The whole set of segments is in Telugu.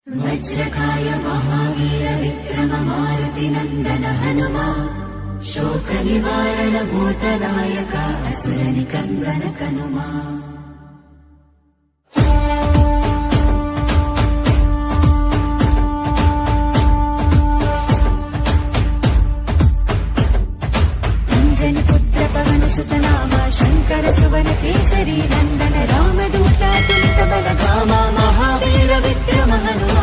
वज्रकाय महावीर विक्रम मारुति नंदन हनुमा शोक निवारण भूतनायक असुर निकंदन कनुमा। अंजनी पुत्र पवन सुत नामा शंकर सुवन केसरी नंदन रामदूत तुलित बलधामा महावीर विक्रम हनुमा।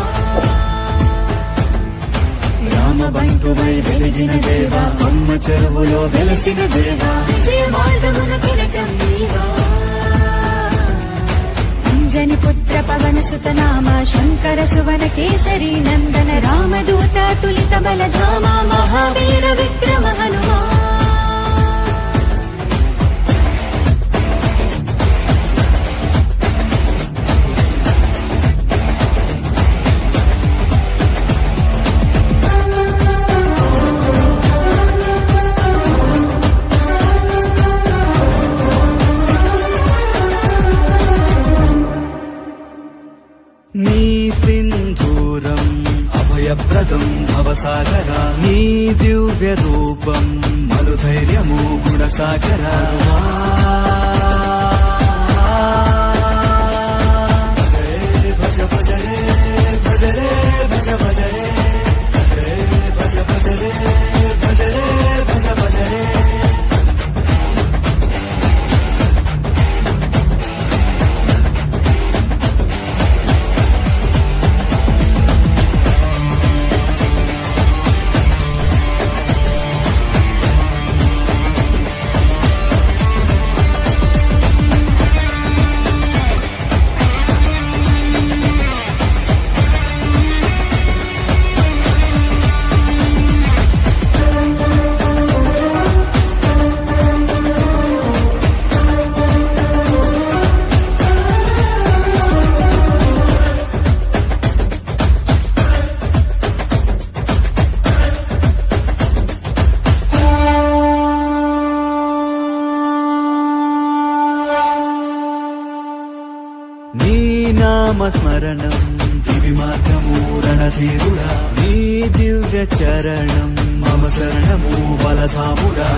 రామ బంటువై వెలిగిన దేవా అమ్మ చెరువులో వెలసిన దేవా విజయ మార్గమున కిరటం నీవా। అంజని పుత్ర పవన సుత నామ శంకర సువన కేసరి నందన రామదూత తులిత బలధామ మహావీర విక్రమ హనుమా। నీ సింధూరం అభయప్రదం భవసాగరా నీ దివ్య రూపం మనుధైర్యము గుణసాగరా। భజ భజ రే భజ రే భజ భజ రే భజ భజ రే భజ రే భజ భజ రే। నీ నామస్మరణం దివి మార్గము రణధీరుడా నీ దివ్య చరణం మమ శరణము బలధాముడా।